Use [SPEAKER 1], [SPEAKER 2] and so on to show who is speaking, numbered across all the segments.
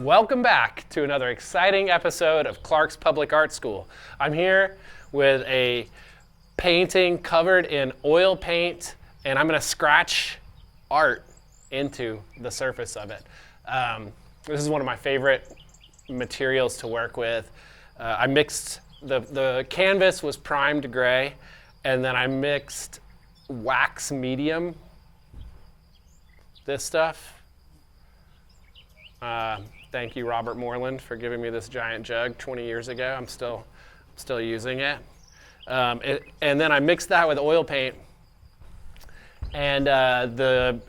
[SPEAKER 1] Welcome back to another exciting episode of Clark's Public Art School. I'm here with a painting covered in oil paint, and I'm going to scratch art into the surface of it. This is one of my favorite materials to work with. I mixed, the canvas was primed gray, and then I mixed wax medium, this stuff. Thank you, Robert Moreland, for giving me this giant jug 20 years ago. I'm still using it. And then I mixed that with oil paint, and the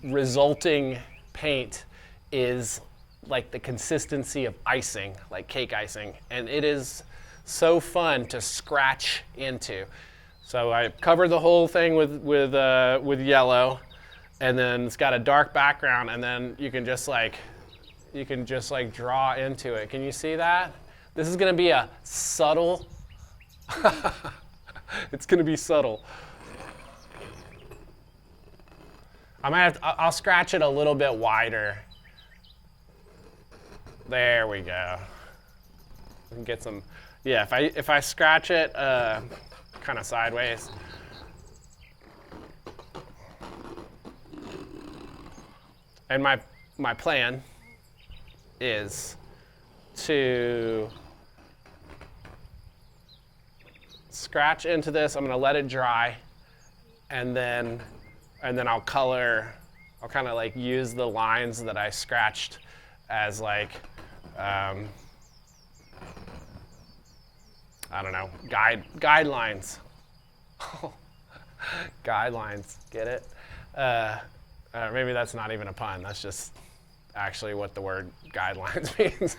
[SPEAKER 1] resulting paint is like the consistency of icing, like cake icing, and it is so fun to scratch into. So I covered the whole thing with yellow. And then it's got a dark background, and then you can just like draw into it. Can you see that? This is going to be a subtle. It's going to be subtle. I'll scratch it a little bit wider. There we go. We can get some. Yeah, if I scratch it kind of sideways. And my plan is to scratch into this. I'm going to let it dry, and then I'll color. I'll kind of like use the lines that I scratched as like I don't know, guidelines. Guidelines. Get it? Maybe that's not even a pun. That's just actually what the word guidelines means.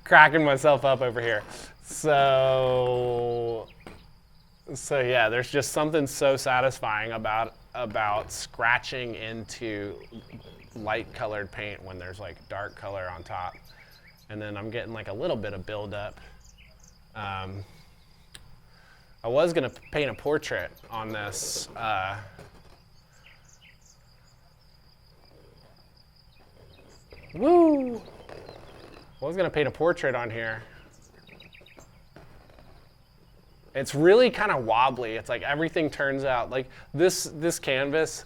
[SPEAKER 1] Cracking myself up over here. So yeah, there's just something so satisfying about scratching into light colored paint when there's like dark color on top. And then I'm getting like a little bit of buildup. I was going to paint a portrait on this. Woo! I was going to paint a portrait on here. It's really kind of wobbly. It's like everything turns out like this canvas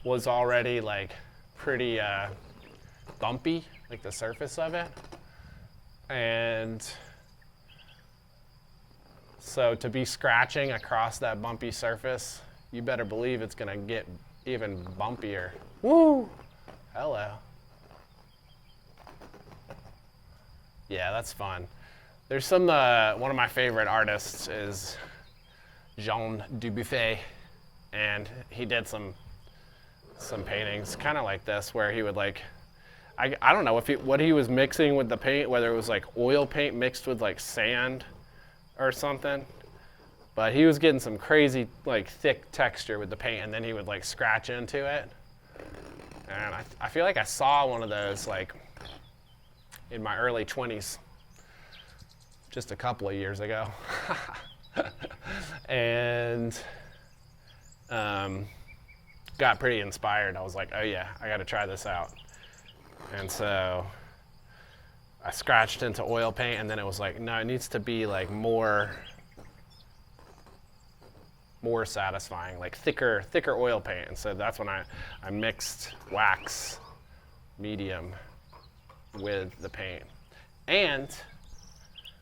[SPEAKER 1] was already like pretty bumpy, like the surface of it. And so to be scratching across that bumpy surface, you better believe it's gonna get even bumpier. Woo! Hello. Yeah, that's fun. There's some, one of my favorite artists is Jean Dubuffet, and he did some paintings kind of like this where he would like, I don't know what he was mixing with the paint, whether it was like oil paint mixed with like sand or something, but he was getting some crazy like thick texture with the paint, and then he would like scratch into it. And I feel like I saw one of those like in my early 20s, just a couple of years ago. And got pretty inspired. I was like, oh yeah, I gotta try this out. And so I scratched into oil paint, and then it was like, no, it needs to be like more satisfying, like thicker oil paint. And so that's when I mixed wax medium with the paint. And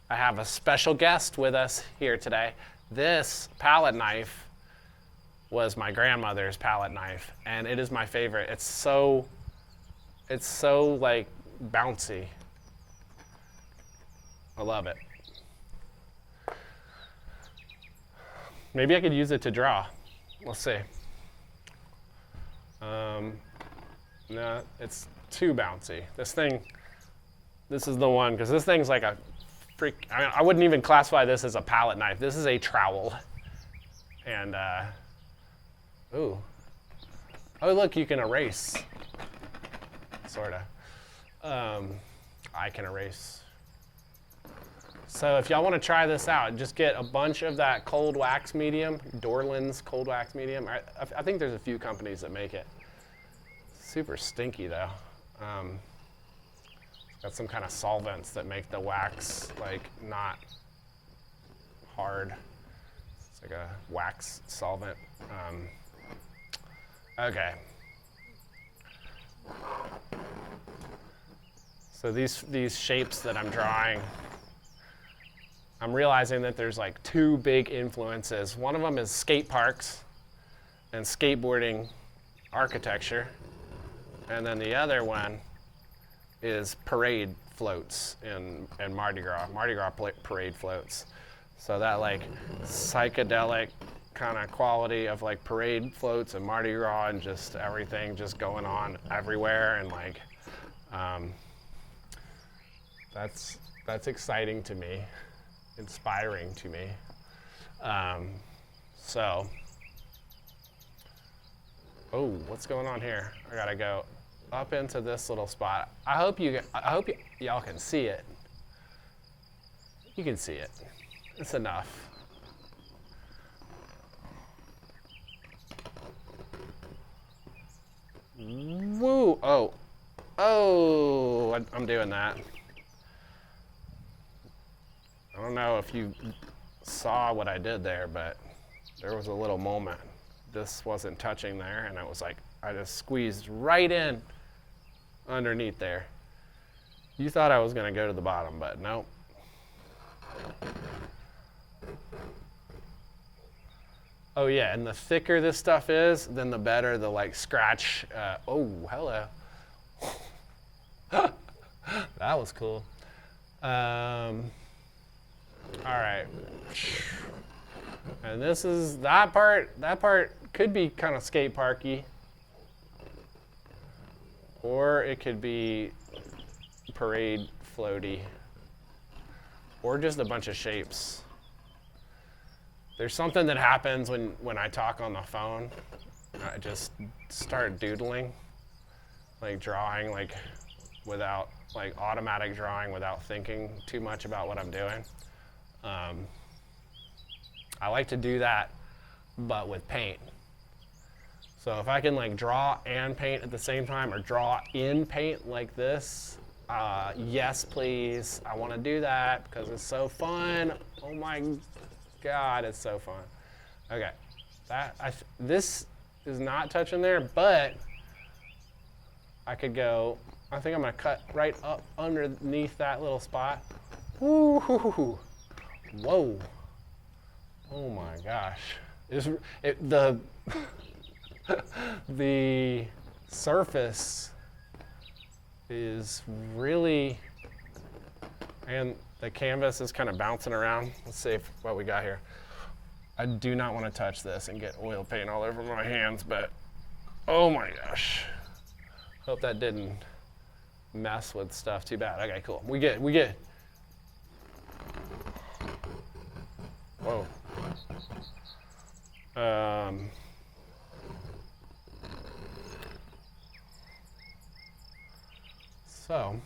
[SPEAKER 1] I have a special guest with us here today. This palette knife was my grandmother's palette knife, and it is my favorite. It's so like bouncy. I love it. Maybe I could use it to draw. We'll see. No, it's too bouncy. This is the one, because this thing's like a freak. I mean, I wouldn't even classify this as a palette knife. This is a trowel. And, ooh. Oh, look, you can erase. Sorta. I can erase. So if y'all want to try this out, just get a bunch of that cold wax medium, Dorland's cold wax medium. I think there's a few companies that make it. super stinky though. Got some kind of solvents that make the wax like not hard. It's like a wax solvent. Okay. So these shapes that I'm drawing, I'm realizing that there's like two big influences. One of them is skate parks and skateboarding architecture. And then the other one is parade floats and Mardi Gras parade floats. So that like psychedelic kind of quality of like parade floats and Mardi Gras and just everything just going on everywhere, and like that's exciting to me, inspiring to me. So, oh, what's going on here? I gotta go up into this little spot. I hope y'all can see it. You can see it. It's enough. Woo! Oh! I'm doing that. I don't know if you saw what I did there, but there was a little moment. This wasn't touching there, and it was like I just squeezed right in underneath there. You thought I was going to go to the bottom, but nope. Oh yeah, and the thicker this stuff is, then the better the like scratch. Oh, hello. That was cool. All right. And this is that part. That part could be kind of skate parky, or it could be parade floaty, or just a bunch of shapes. There's something that happens when I talk on the phone. I just start doodling, like drawing, like without, like automatic drawing without thinking too much about what I'm doing. I like to do that, but with paint. So if I can like draw and paint at the same time, or draw in paint like this, yes please, I want to do that because it's so fun. Oh my God, it's so fun. Okay, this is not touching there, but I could go, I think I'm gonna cut right up underneath that little spot. Woo, whoa, oh my gosh. The surface is really, and the canvas is kind of bouncing around. Let's see what we got here. I do not want to touch this and get oil paint all over my hands, but oh my gosh. Hope that didn't mess with stuff too bad. Okay, cool. We good. Whoa. So,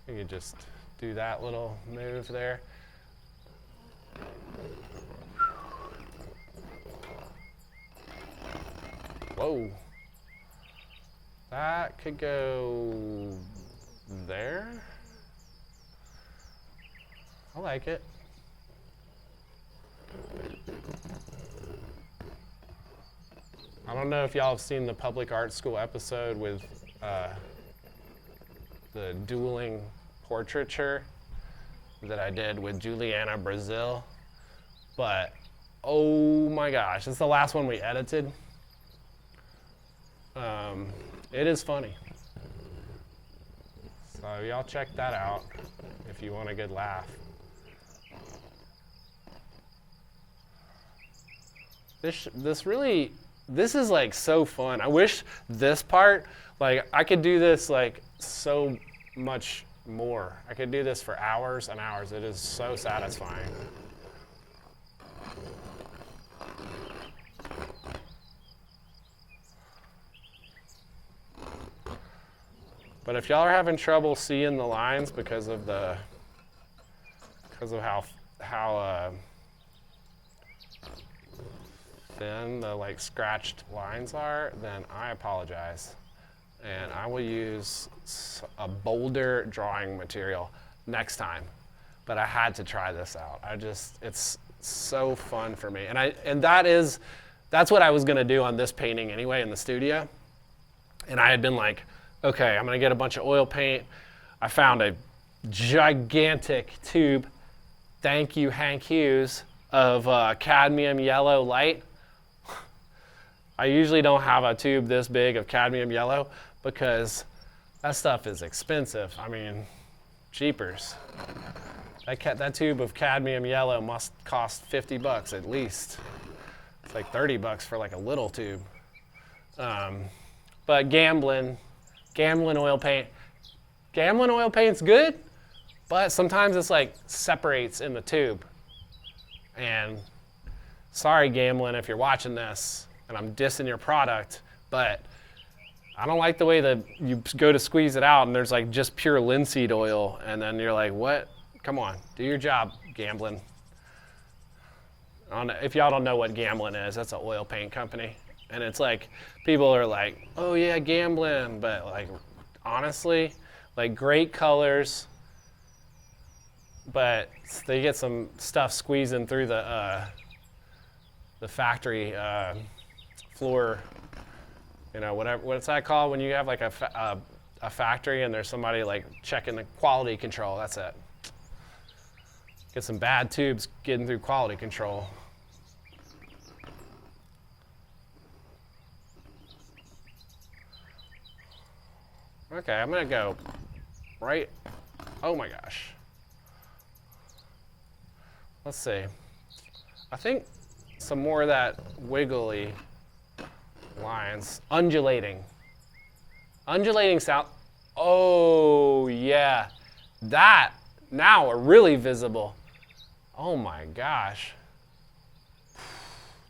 [SPEAKER 1] you could just do that little move there. Whoa. That could go there. I like it. I don't know if y'all have seen the public art school episode with the dueling portraiture that I did with Juliana Brazil, but oh my gosh, it's the last one we edited. It is funny. So y'all check that out if you want a good laugh. This is like so fun. I wish this part, like I could do this like so much more. I could do this for hours and hours. It is so satisfying. But if y'all are having trouble seeing the lines because of how thin the like scratched lines are, then I apologize. And I will use a bolder drawing material next time. But I had to try this out. It's so fun for me. And that's what I was gonna do on this painting anyway in the studio. And I had been like, okay, I'm gonna get a bunch of oil paint. I found a gigantic tube, thank you Hank Hughes, of cadmium yellow light. I usually don't have a tube this big of cadmium yellow because that stuff is expensive. I mean, jeepers. That tube of cadmium yellow must cost 50 bucks at least. It's like 30 bucks for like a little tube. But Gamblin oil paint. Gamblin oil paint's good, but sometimes it's like separates in the tube. And sorry, Gamblin, if you're watching this and I'm dissing your product, but I don't like the way that you go to squeeze it out and there's like just pure linseed oil, and then you're like, what? Come on, do your job, Gamblin. If y'all don't know what Gamblin is, that's an oil paint company. And it's like, people are like, oh yeah, Gamblin, but like, honestly, like great colors, but they get some stuff squeezing through the factory floor, you know, whatever, what's that called when you have like a factory and there's somebody like checking the quality control, that's it. Get some bad tubes getting through quality control. Okay, I'm gonna go right, oh my gosh. Let's see. I think some more of that wiggly lines, undulating sound. Oh yeah, that now are really visible. Oh my gosh,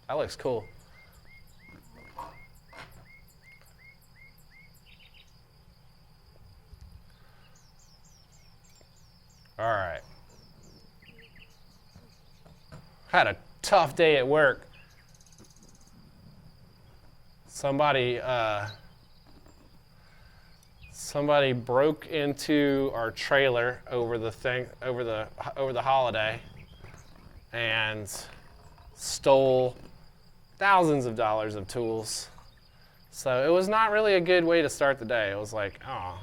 [SPEAKER 1] that looks cool. All right. Had a tough day at work. Somebody broke into our trailer over the holiday and stole thousands of dollars of tools. So it was not really a good way to start the day. It was like, oh,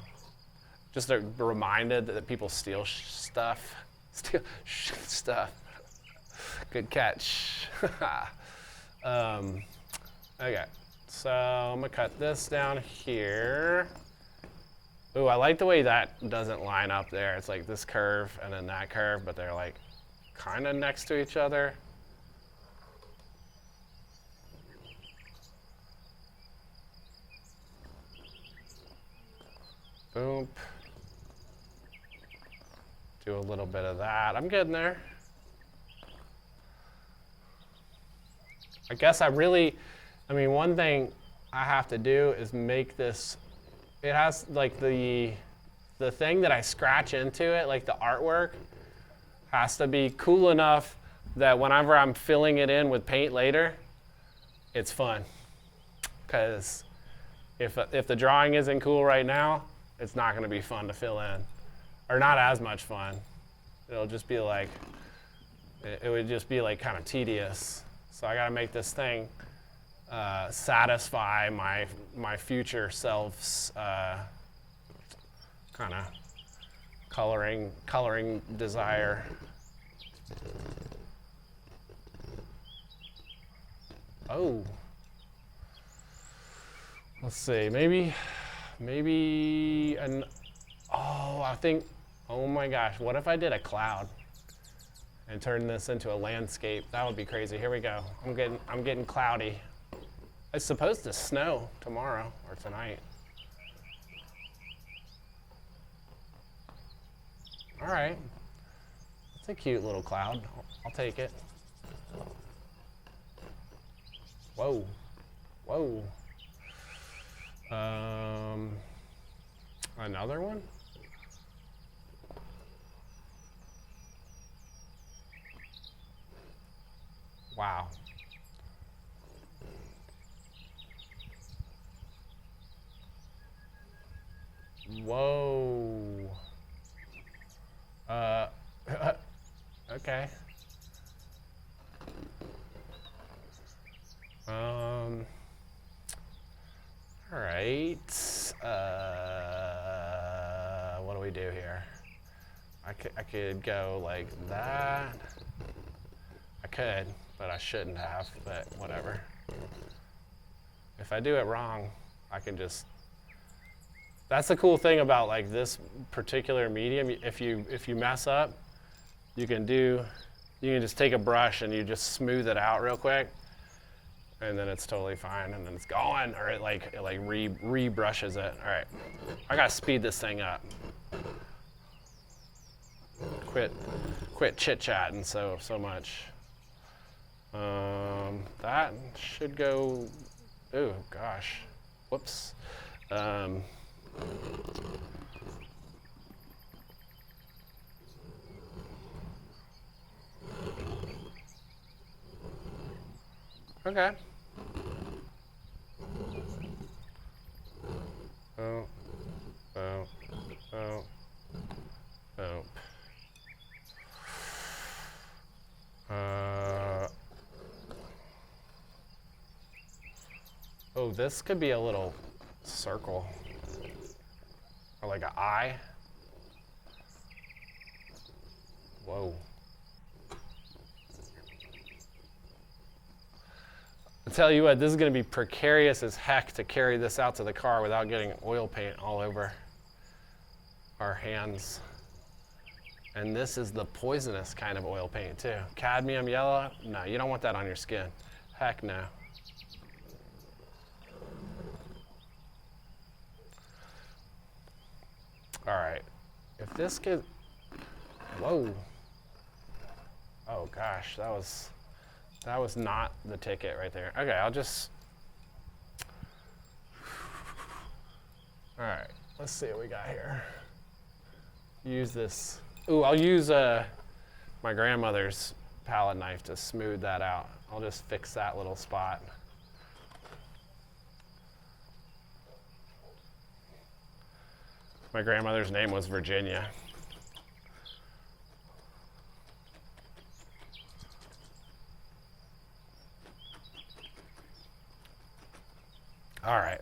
[SPEAKER 1] just reminded that people steal stuff. Steal stuff. Good catch. Okay, so I'm gonna cut this down here. Ooh, I like the way that doesn't line up there. It's like this curve and then that curve, but they're like kind of next to each other. Boom. Do a little bit of that. I'm getting there. I guess one thing I have to do is make this, it has like the thing that I scratch into it, like the artwork, has to be cool enough that whenever I'm filling it in with paint later, it's fun. Because if the drawing isn't cool right now, it's not going to be fun to fill in. Or not as much fun. It'll just be like, it would just be like kind of tedious. So I got to make this thing satisfy my future self's kind of coloring desire. Oh, let's see, maybe oh my gosh, what if I did a cloud and turned this into a landscape? That would be crazy. Here we go. I'm getting cloudy. It's supposed to snow tomorrow or tonight. All right, it's a cute little cloud. I'll take it. Whoa, whoa. Another one? Wow. Whoa. Okay. All right. What do we do here? I could go like that. I could, but I shouldn't have, but whatever. If I do it wrong, I can just, that's the cool thing about like this particular medium. If you mess up, you can just take a brush and you just smooth it out real quick, and then it's totally fine, and then it's gone, or it re-brushes it. All right, I gotta speed this thing up. Quit chit-chatting so much. That should go, oh gosh, whoops. Okay. Oh. Oh, this could be a little circle, or like an eye. Whoa. I'll tell you what, this is going to be precarious as heck to carry this out to the car without getting oil paint all over our hands. And this is the poisonous kind of oil paint too. Cadmium yellow? No, you don't want that on your skin. Heck no. All right, if this could, whoa. Oh gosh, that was not the ticket right there. Okay, I'll just, all right, let's see what we got here. Use this, ooh, I'll use my grandmother's palette knife to smooth that out. I'll just fix that little spot. My grandmother's name was Virginia. All right.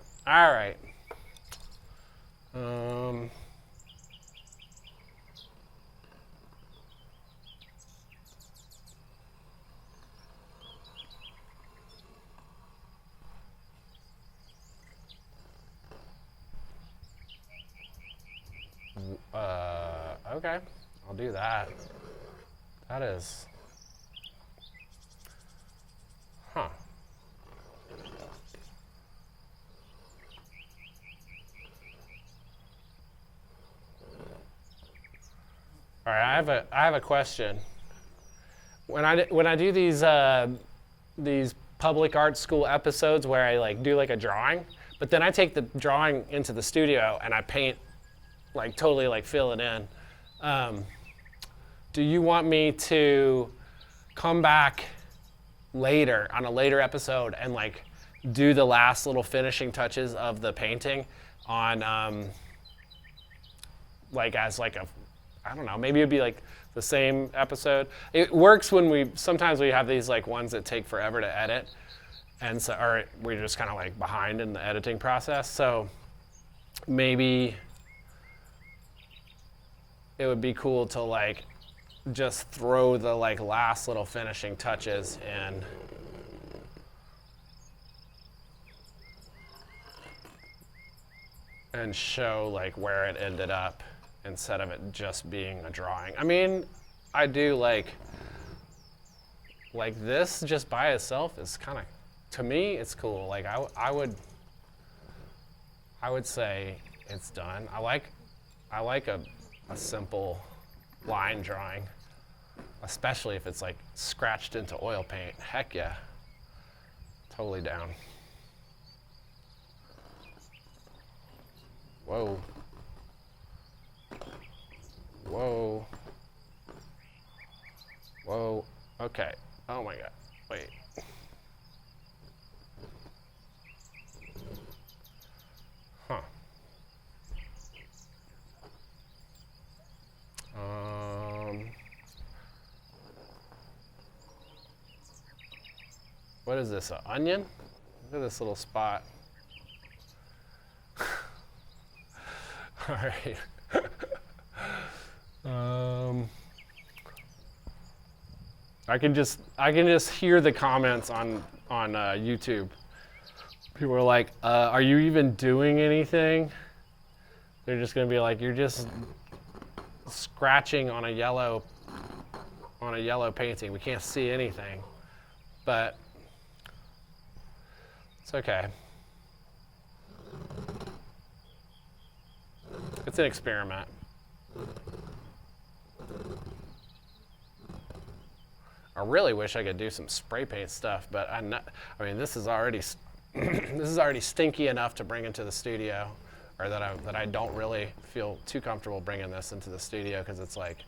[SPEAKER 1] Okay, I'll do that. That is, huh. All right, I have a question. When I do these public art school episodes where I like do like a drawing, but then I take the drawing into the studio and I paint, like totally like fill it in. Do you want me to come back later on a later episode and like do the last little finishing touches of the painting on like as like a, I don't know, maybe it'd be like the same episode. It works when sometimes we have these like ones that take forever to edit, and so, or we're just kind of like behind in the editing process. So maybe it would be cool to like just throw the like last little finishing touches in. And show like where it ended up instead of it just being a drawing. I mean, I do like this just by itself is kind of, to me, it's cool. Like I would say it's done. I like a simple line drawing, especially if it's like scratched into oil paint. Heck yeah, totally down. Whoa. Whoa. Whoa. Okay. Oh my God. Wait. Huh. what is this, an onion? Look at this little spot. All right. I can just hear the comments on YouTube. People are like, "Are you even doing anything?" They're just gonna be like, "You're just scratching on a yellow painting. We can't see anything." But it's okay. It's an experiment. I really wish I could do some spray paint stuff, but I mean, this is already this is already stinky enough to bring into the studio, or that I don't really feel too comfortable bringing this into the studio because it's like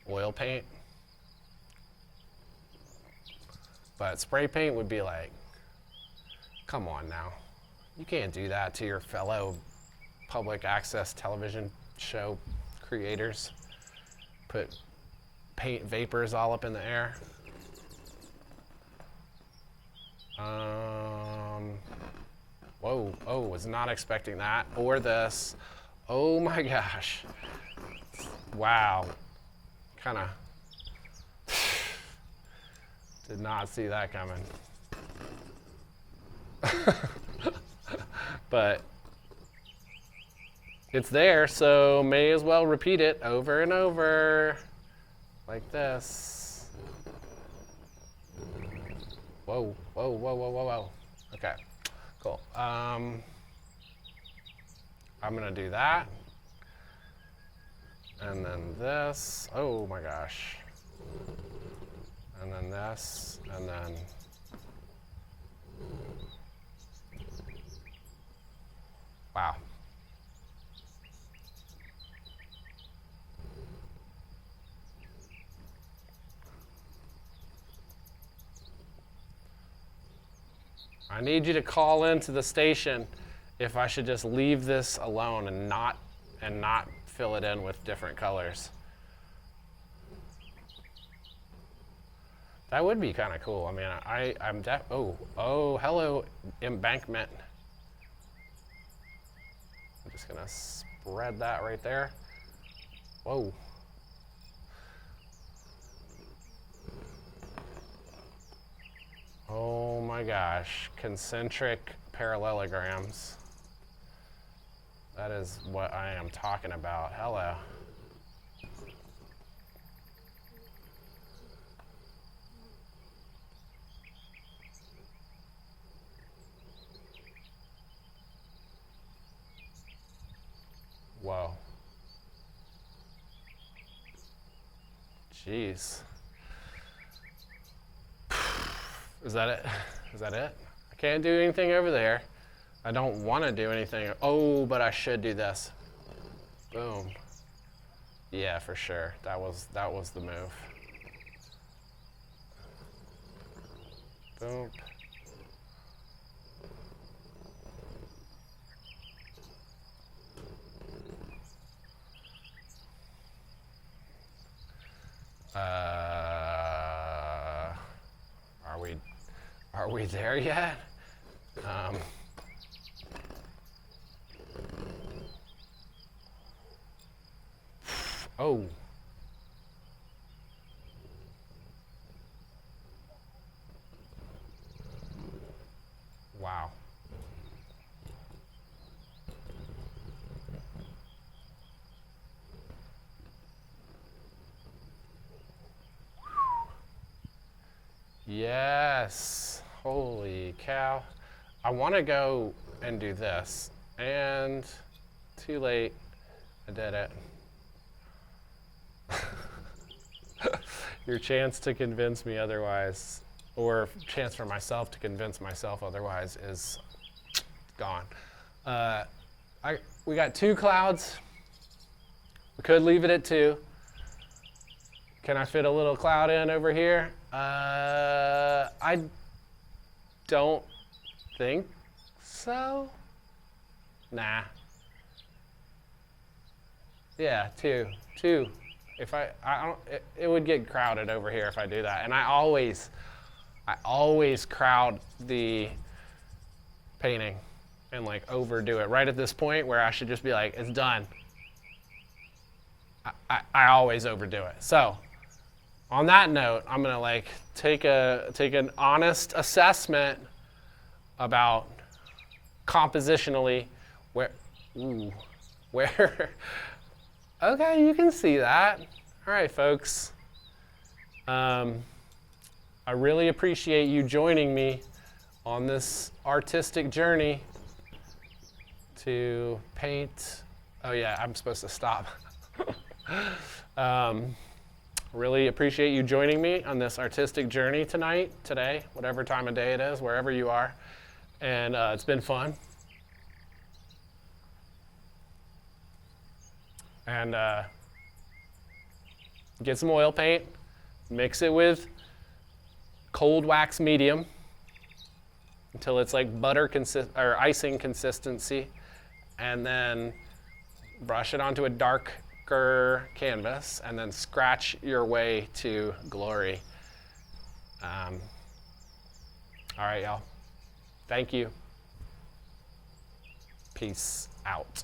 [SPEAKER 1] oil paint. But spray paint would be like, come on now, you can't do that to your fellow public access television show creators. Put paint vapors all up in the air. Whoa, oh, was not expecting that, or this. Oh my gosh. Wow. Kinda did not see that coming. But it's there, so may as well repeat it over and over, like this. Whoa, whoa, whoa, whoa, whoa, whoa. Okay, cool. I'm gonna do that. And then this, oh my gosh. And then this, and then. Wow. I need you to call into the station if I should just leave this alone and not fill it in with different colors. That would be kind of cool. I mean, I'm oh, hello, embankment. I'm just gonna spread that right there. Whoa. Oh my gosh, concentric parallelograms. That is what I am talking about. Hello. Whoa. Jeez. Is that it? Is that it? I can't do anything over there. I don't want to do anything. Oh, but I should do this. Boom. Yeah, for sure. That was the move. Boom. Are we there yet? Oh. Wow. Yes. Holy cow. I want to go and do this. And too late. I did it. Your chance to convince me otherwise, or chance for myself to convince myself otherwise, is gone. We got 2 clouds. We could leave it at 2. Can I fit a little cloud in over here? I don't think so. Nah. Yeah, 2. If I don't, it would get crowded over here if I do that. And I always I always crowd the painting and like overdo it right at this point where I should just be like, it's done. I always overdo it. So on that note, I'm gonna like take an honest assessment about compositionally where okay, you can see that. All right, folks. I really appreciate you joining me on this artistic journey to paint. Oh yeah, I'm supposed to stop. Really appreciate you joining me on this artistic journey today, whatever time of day it is, wherever you are. And it's been fun. And get some oil paint, mix it with cold wax medium until it's like butter or icing consistency, and then brush it onto a darker canvas, and then scratch your way to glory. All right, y'all. Thank you. Peace out.